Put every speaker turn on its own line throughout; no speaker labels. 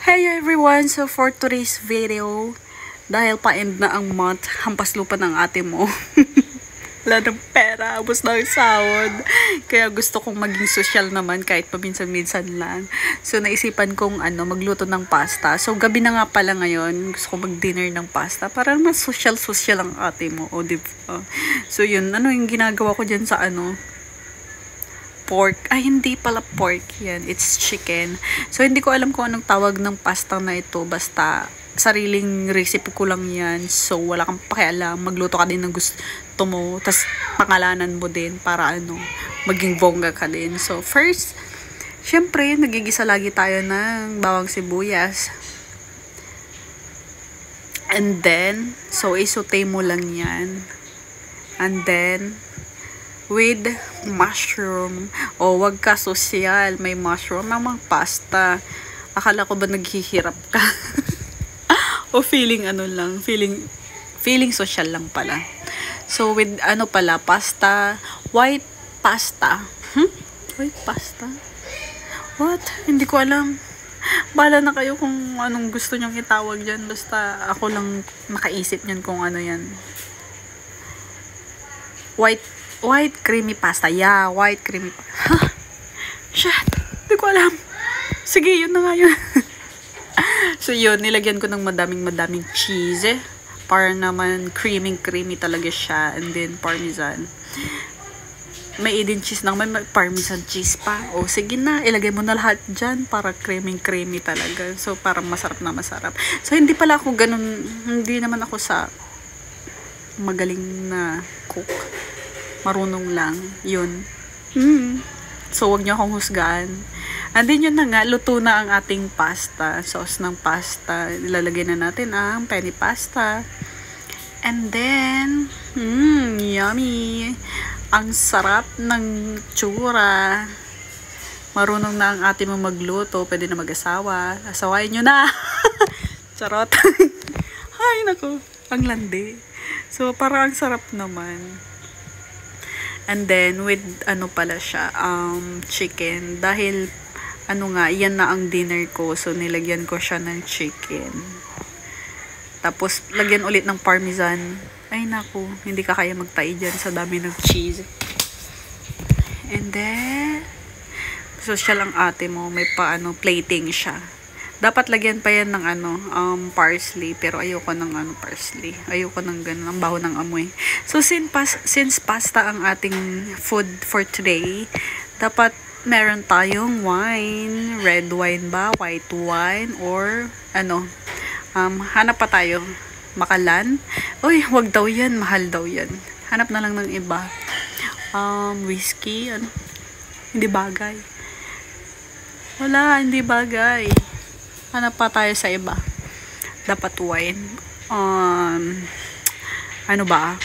Hey everyone! So for today's video, dahil pa-end na ang month, hampas lupa ng ate mo. Wala ng pera, abos na ang sahod. Kaya gusto kong maging social naman kahit paminsan-minsan lang. So naisipan kong magluto ng pasta. So gabi na nga pala ngayon, gusto kong mag-dinner ng pasta para mas social-social ang ate mo. O diba? So yun, yung ginagawa ko dyan sa pork. Ay, hindi pala pork yan. It's chicken. So, hindi ko alam kung anong tawag ng pasta na ito. Basta, sariling recipe ko lang yan. So, wala kang pakialam. Magluto ka din ng gusto mo. Tapos, pangalanan mo din para maging bongga ka din. So, first, syempre, nagigisa lagi tayo ng bawang sibuyas. And then, so, isote mo lang yan. And then, with mushroom. O, wag ka sosyal. May mushroom namang pasta. Akala ko ba naghihirap ka? O feeling lang. Feeling social lang pala. So, with pala, pasta. White pasta. White pasta? What? Hindi ko alam. Bahala na kayo kung anong gusto nyong itawag dyan. Basta ako lang nakaisip nyan kung ano yan. White creamy pasta. Yeah, white creamy pasta. Huh? Shit. Hindi ko alam. Sige, yun na nga yun. So, yun. Nilagyan ko ng madaming cheese. Para naman creamy talaga siya. And then, parmesan. May hidden cheese na. May parmesan cheese pa. O, sige na. Ilagay mo na lahat dyan. Para creamy talaga. So, para masarap na masarap. So, hindi pala ako ganun. Hindi naman ako sa magaling na cook. Marunong lang. Yun. So, wag niyo akong husgaan. And then, yun na nga. Luto na ang ating pasta. Sauce ng pasta. Ilalagay na natin ang penny pasta. And then, yummy. Ang sarap ng tsura. Marunong na ang ate mo magluto. Pwede na mag-asawa. Asawain nyo na. Charot. Ay, naku. Ang landi. So, parang ang sarap naman. And then, with, pala siya, chicken. Dahil, yan na ang dinner ko. So, nilagyan ko siya ng chicken. Tapos, lagyan ulit ng parmesan. Ay, naku. Hindi ka kaya magtai dyan sa dami ng cheese. And then, social ang ate mo. May plating siya. Dapat lagyan pa yan ng parsley. Pero ayoko ng parsley. Ayoko ng ganun. Ang baho ng amoy. So, since pasta ang ating food for today, dapat meron tayong wine. Red wine ba? White wine? Or, hanap pa tayo. Makalan? Uy, wag daw yan. Mahal daw yan. Hanap na lang ng iba. Whiskey? Hindi bagay. Wala, hindi bagay. Hanap pa tayo sa iba. Dapat wine. Ano ba?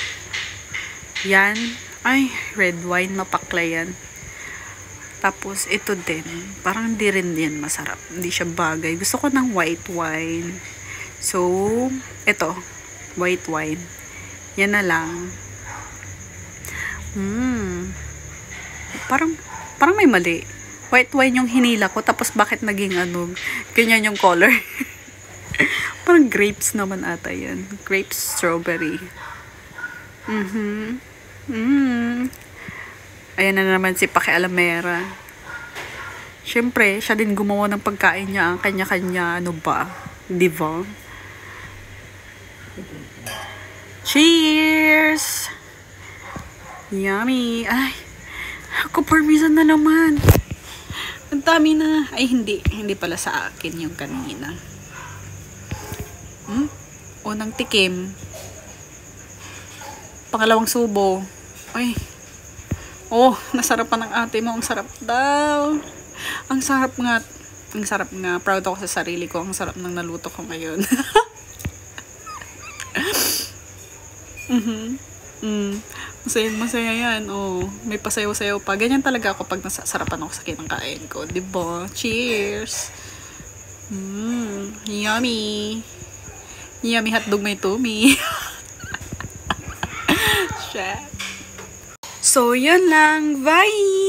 Yan. Ay, red wine. Mapakla yan. Tapos, ito din. Parang hindi rin yan masarap. Hindi siya bagay. Gusto ko ng white wine. So, ito. White wine. Yan na lang. Parang may mali. White wine yung hinila ko, tapos bakit naging ganyan yung color. Parang grapes naman ata yan. Grapes, strawberry. Ayan na naman si Pakialamera. Siyempre, siya din gumawa ng pagkain niya. Ang kanya-kanya, diba? Cheers! Yummy! Ay, ako parmesan na naman. Ang dami na. Ay, hindi pala sa akin yung kanina. Unang tikim. Pangalawang subo. Ay. Oh, nasarapan ng ate mo. Ang sarap daw. Ang sarap nga. Ang sarap nga. Proud ako sa sarili ko. Ang sarap ng naluto ko ngayon. Masaya yan. Oh, may pasayaw-sayaw pa. Ganyan talaga ako pag nasasarapan ako sa kinakain ko. Diba? Cheers! Yummy! Yummy hotdog may tumi. Shit. So, yun lang. Bye!